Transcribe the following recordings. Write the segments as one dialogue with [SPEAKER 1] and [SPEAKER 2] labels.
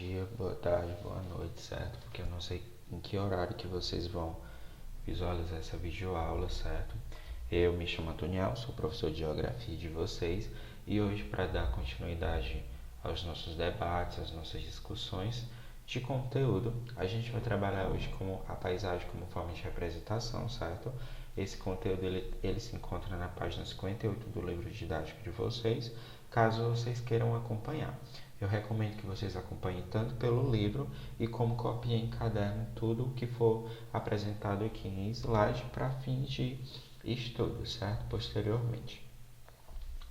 [SPEAKER 1] dia, boa tarde, boa noite, certo? Porque eu não sei em que horário que vocês vão visualizar essa videoaula, certo? Eu me chamo Antoniel, sou professor de Geografia de vocês e hoje, para dar continuidade aos nossos debates, às nossas discussões de conteúdo, a gente vai trabalhar hoje com a paisagem como forma de representação, certo? Esse conteúdo ele se encontra na página 58 do livro didático de vocês, caso vocês queiram acompanhar. Eu recomendo que vocês acompanhem tanto pelo livro e como copiem em caderno tudo o que for apresentado aqui em slide para fins de estudo, certo? Posteriormente.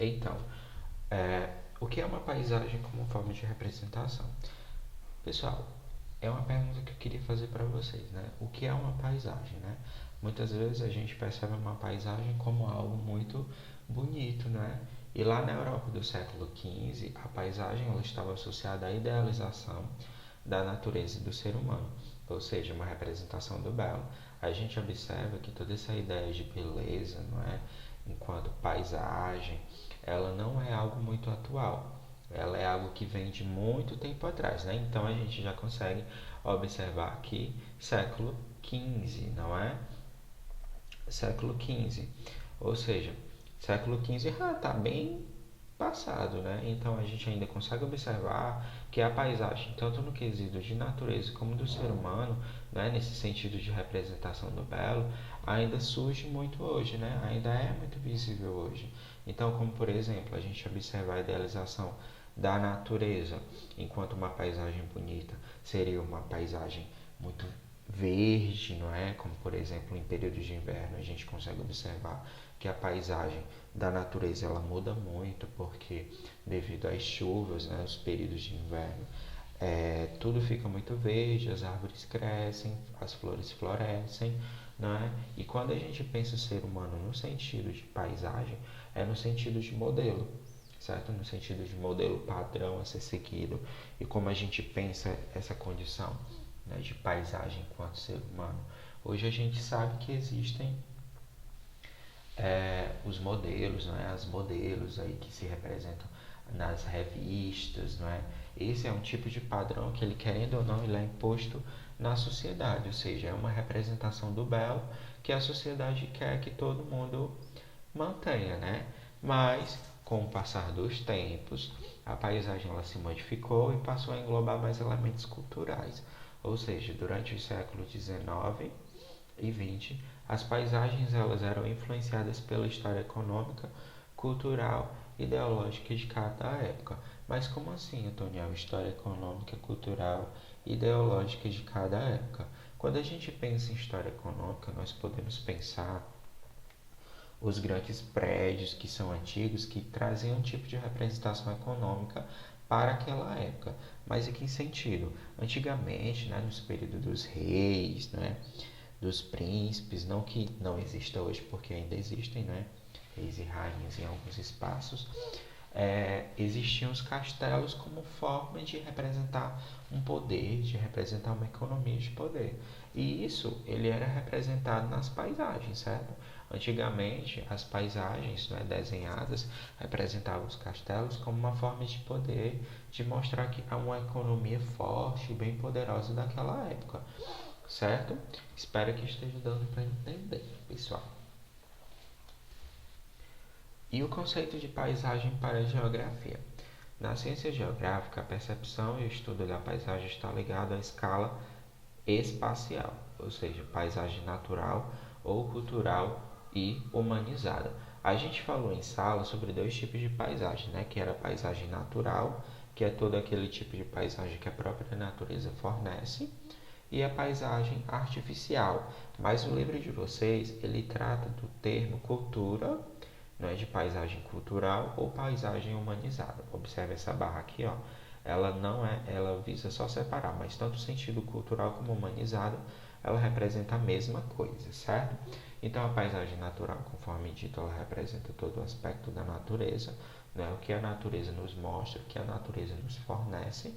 [SPEAKER 1] Então, o que é uma paisagem como forma de representação? Pessoal, é uma pergunta que eu queria fazer para vocês, né? O que é uma paisagem, né? Muitas vezes a gente percebe uma paisagem como algo muito bonito, né? E lá na Europa do século XV, a paisagem ela estava associada à idealização da natureza e do ser humano, ou seja, uma representação do belo. A gente observa que toda essa ideia de beleza, não é? Enquanto paisagem, ela não é algo muito atual. Ela é algo que vem de muito tempo atrás, né? Então a gente já consegue observar aqui século XV, não é? Século XV, ou seja, século XV já está bem passado, né? Então a gente ainda consegue observar que a paisagem, tanto no quesito de natureza como do ser humano, né, nesse sentido de representação do belo, ainda surge muito hoje, né? Ainda é muito visível hoje. Então, como por exemplo, a gente observar a idealização da natureza enquanto uma paisagem bonita seria uma paisagem muito verde, não é? Como por exemplo em períodos de inverno a gente consegue observar que a paisagem da natureza ela muda muito porque devido às chuvas, né, os períodos de inverno, tudo fica muito verde, as árvores crescem, as flores florescem, né? E quando a gente pensa o ser humano no sentido de paisagem, é no sentido de modelo, certo? No sentido de modelo padrão a ser seguido. E como a gente pensa essa condição, né, de paisagem enquanto ser humano? Hoje a gente sabe que existem os modelos, não é? As modelos aí que se representam nas revistas, não é? Esse é um tipo de padrão que ele, querendo ou não, ele é imposto na sociedade, ou seja, é uma representação do belo que a sociedade quer que todo mundo mantenha, né? Mas com o passar dos tempos, a paisagem ela se modificou e passou a englobar mais elementos culturais, ou seja, durante os séculos XIX e XX, as paisagens elas eram influenciadas pela história econômica, cultural e ideológica de cada época. Mas como assim, Antônio? História econômica, cultural e ideológica de cada época? Quando a gente pensa em história econômica, nós podemos pensar os grandes prédios que são antigos, que traziam um tipo de representação econômica para aquela época. Mas em que sentido? Antigamente, né, nos períodos dos reis, né, dos príncipes, não que não exista hoje, porque ainda existem, né, reis e rainhas em alguns espaços, existiam os castelos como forma de representar um poder, de representar uma economia de poder. E isso ele era representado nas paisagens, certo? Antigamente, as paisagens, né, desenhadas representavam os castelos como uma forma de poder, de mostrar que há uma economia forte e bem poderosa daquela época, certo? Espero que esteja dando para entender, pessoal. E o conceito de paisagem para a geografia? Na ciência geográfica, a percepção e o estudo da paisagem está ligado à escala espacial, ou seja, paisagem natural ou cultural e humanizada. A gente falou em sala sobre dois tipos de paisagem, né? Que era a paisagem natural, que é todo aquele tipo de paisagem que a própria natureza fornece, e a paisagem artificial. Mas o livro de vocês, ele trata do termo cultura, não é, de paisagem cultural ou paisagem humanizada. Observe essa barra aqui, ó. Ela não é, ela visa só separar, mas tanto o sentido cultural como humanizado, ela representa a mesma coisa, certo? Então a paisagem natural, conforme dito, ela representa todo o aspecto da natureza, né? O que a natureza nos mostra, o que a natureza nos fornece.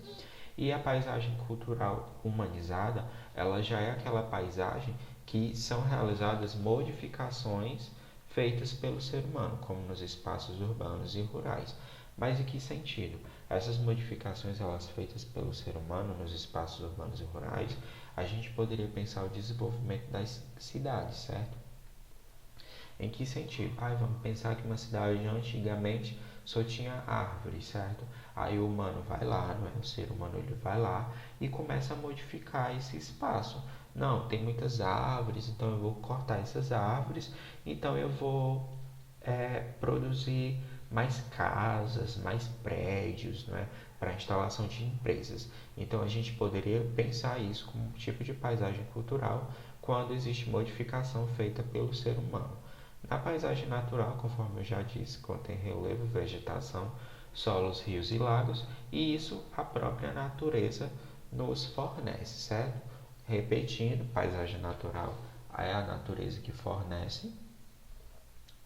[SPEAKER 1] E a paisagem cultural humanizada, ela já é aquela paisagem que são realizadas modificações feitas pelo ser humano, como nos espaços urbanos e rurais. Mas em que sentido? Essas modificações elas feitas pelo ser humano nos espaços urbanos e rurais, a gente poderia pensar o desenvolvimento das cidades, certo? Em que sentido? Vamos pensar que uma cidade antigamente só tinha árvores, certo? Aí o humano vai lá, não é? O ser humano ele vai lá e começa a modificar esse espaço. Não, tem muitas árvores, então eu vou cortar essas árvores, então eu vou produzir mais casas, mais prédios, né, para a instalação de empresas. Então a gente poderia pensar isso como um tipo de paisagem cultural quando existe modificação feita pelo ser humano. Na paisagem natural, conforme eu já disse, contém relevo, vegetação, solos, rios e lagos, e isso a própria natureza nos fornece, certo? Repetindo, paisagem natural é a natureza que fornece,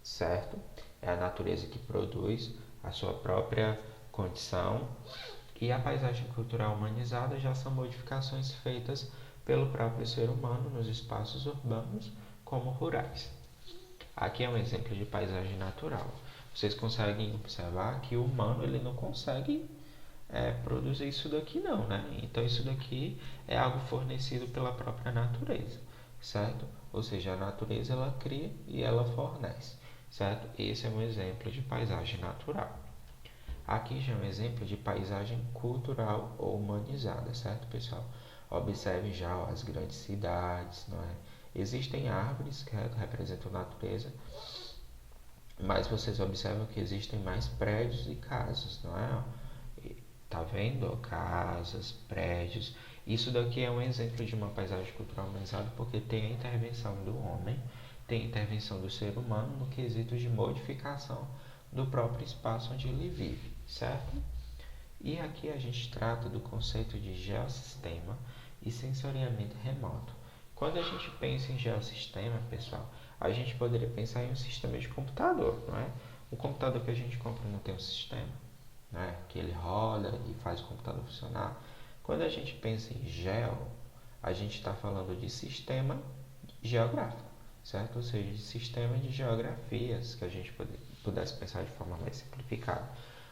[SPEAKER 1] certo? É a natureza que produz a sua própria condição, e a paisagem cultural humanizada já são modificações feitas pelo próprio ser humano nos espaços urbanos como rurais. Aqui é um exemplo de paisagem natural. Vocês conseguem observar que o humano ele não consegue produzir isso daqui não, né? Então isso daqui é algo fornecido pela própria natureza, certo? Ou seja, a natureza ela cria e ela fornece, certo? Esse é um exemplo de paisagem natural. Aqui já é um exemplo de paisagem cultural ou humanizada, certo, pessoal? Observe já as grandes cidades, não é? Existem árvores que representam a natureza, mas vocês observam que existem mais prédios e casas, não é? Tá vendo? Casas, prédios. Isso daqui é um exemplo de uma paisagem cultural humanizada porque tem a intervenção do homem, tem a intervenção do ser humano no quesito de modificação do próprio espaço onde ele vive, certo? E aqui a gente trata do conceito de geossistema e sensoriamento remoto. Quando a gente pensa em geossistema, pessoal, a gente poderia pensar em um sistema de computador, não é? O computador que a gente compra não tem um sistema, né? Que ele roda e faz o computador funcionar. Quando a gente pensa em geo, a gente está falando de sistema geográfico, certo? Ou seja, de sistema de geografias, que a gente pudesse pensar de forma mais simplificada.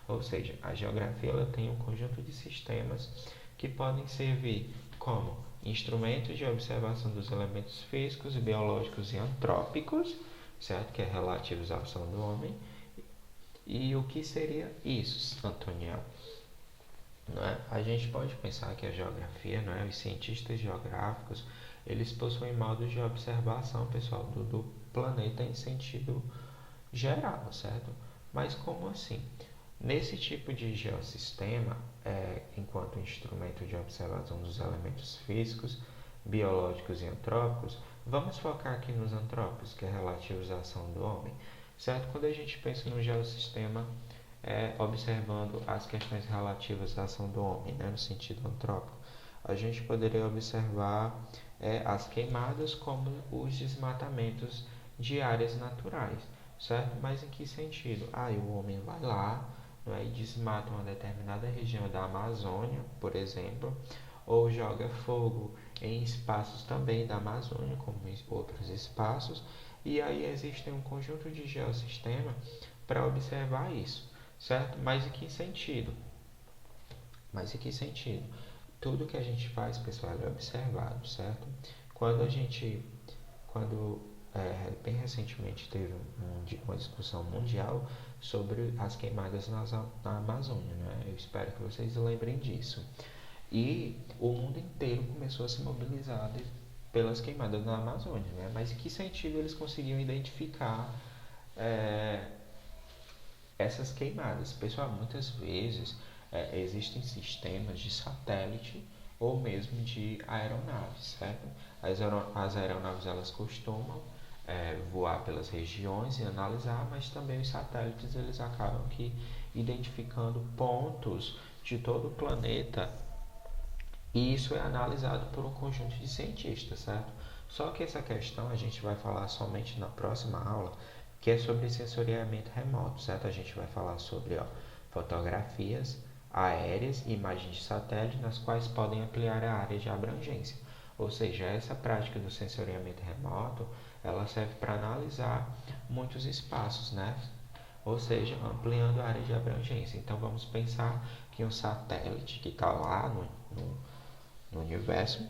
[SPEAKER 1] Ou seja, a geografia ela tem um conjunto de sistemas que podem servir como instrumentos de observação dos elementos físicos, biológicos e antrópicos, certo? Que é relativos à ação do homem. E o que seria isso, Antoniel? Não é? A gente pode pensar que a geografia, não é? Os cientistas geográficos, eles possuem modos de observação, pessoal, do planeta em sentido geral, certo? Mas como assim? Nesse tipo de geossistema, enquanto instrumento de observação dos elementos físicos, biológicos e antrópicos, vamos focar aqui nos antrópicos, que é relativos à ação do homem, certo? Quando a gente pensa no geossistema, observando as questões relativas à ação do homem, né, no sentido antrópico, a gente poderia observar as queimadas como os desmatamentos de áreas naturais, certo? Mas em que sentido? O homem vai lá, não é, e desmata uma determinada região da Amazônia, por exemplo, ou joga fogo em espaços também da Amazônia, como em outros espaços, e aí existe um conjunto de geossistemas para observar isso, certo? Mas em que sentido? Tudo que a gente faz, pessoal, é observado, certo? Quando bem recentemente teve uma discussão mundial sobre as queimadas na Amazônia, né? Eu espero que vocês lembrem disso. E o mundo inteiro começou a se mobilizar pelas queimadas na Amazônia, né? Mas em que sentido eles conseguiam identificar essas queimadas? Pessoal, muitas vezes existem sistemas de satélite ou mesmo de aeronaves, certo? As aeronaves elas costumam voar pelas regiões e analisar, mas também os satélites eles acabam que identificando pontos de todo o planeta e isso é analisado por um conjunto de cientistas, certo? Só que essa questão a gente vai falar somente na próxima aula, que é sobre sensoriamento remoto, certo? A gente vai falar sobre fotografias aéreas e imagens de satélite nas quais podem ampliar a área de abrangência. Ou seja, essa prática do sensoriamento remoto, ela serve para analisar muitos espaços, né? ou seja, ampliando a área de abrangência. Então vamos pensar que um satélite que está lá no universo,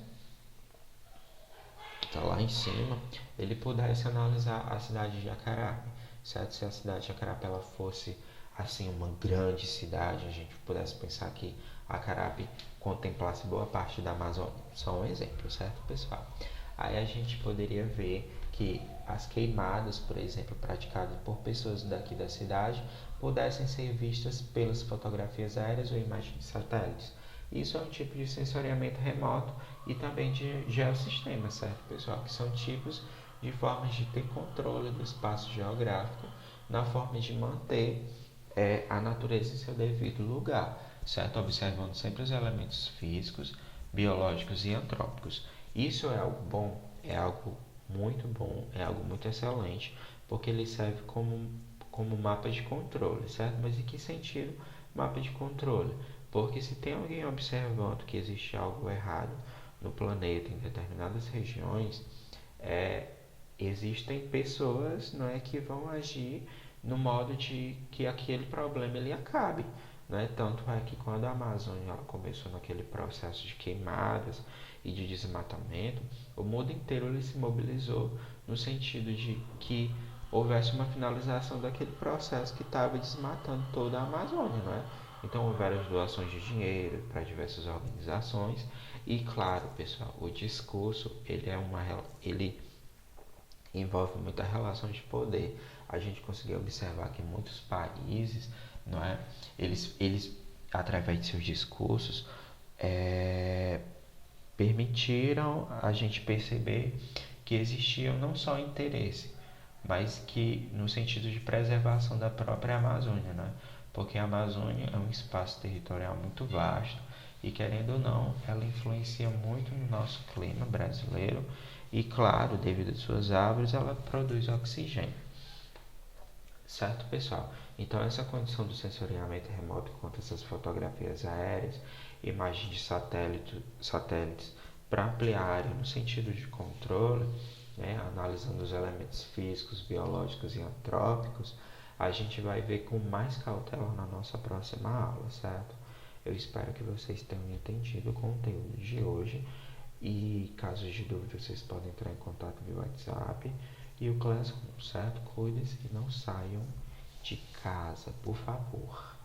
[SPEAKER 1] que está lá em cima, ele pudesse analisar a cidade de Acarape, certo? Se a cidade de Acarape ela fosse assim uma grande cidade, a gente pudesse pensar que Acarape contemplasse boa parte da Amazônia. Só um exemplo, certo, pessoal? Aí a gente poderia ver que as queimadas, por exemplo, praticadas por pessoas daqui da cidade, pudessem ser vistas pelas fotografias aéreas ou imagens de satélites. Isso é um tipo de sensoriamento remoto e também de geossistema, certo, pessoal? Que são tipos de formas de ter controle do espaço geográfico na forma de manter a natureza em seu devido lugar, certo? Observando sempre os elementos físicos, biológicos e antrópicos. Isso é algo bom, é algo muito bom, é algo muito excelente, porque ele serve como mapa de controle, certo? Mas em que sentido mapa de controle? Porque se tem alguém observando que existe algo errado no planeta, em determinadas regiões, é, existem pessoas, não é, que vão agir no modo de que aquele problema ele acabe. Né? Tanto é que quando a Amazônia ela começou naquele processo de queimadas e de desmatamento, o mundo inteiro ele se mobilizou no sentido de que houvesse uma finalização daquele processo que estava desmatando toda a Amazônia. Não é? Então houveram as doações de dinheiro para diversas organizações e claro, pessoal, o discurso ele envolve muita relação de poder. A gente conseguiu observar que muitos países, não é, eles através de seus discursos permitiram a gente perceber que existia não só interesse, mas que no sentido de preservação da própria Amazônia, né? Porque a Amazônia é um espaço territorial muito vasto e, querendo ou não, ela influencia muito no nosso clima brasileiro e, claro, devido às suas árvores, ela produz oxigênio. Certo, pessoal? Então, essa condição do sensoriamento remoto, quanto essas fotografias aéreas, imagens de satélites para ampliar a área no sentido de controle, né, analisando os elementos físicos, biológicos e antrópicos, a gente vai ver com mais cautela na nossa próxima aula, certo? Eu espero que vocês tenham entendido o conteúdo de hoje e, caso de dúvida, vocês podem entrar em contato via WhatsApp e o Classroom, certo? Cuidem-se e não saiam de casa, por favor.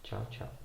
[SPEAKER 1] Tchau, tchau.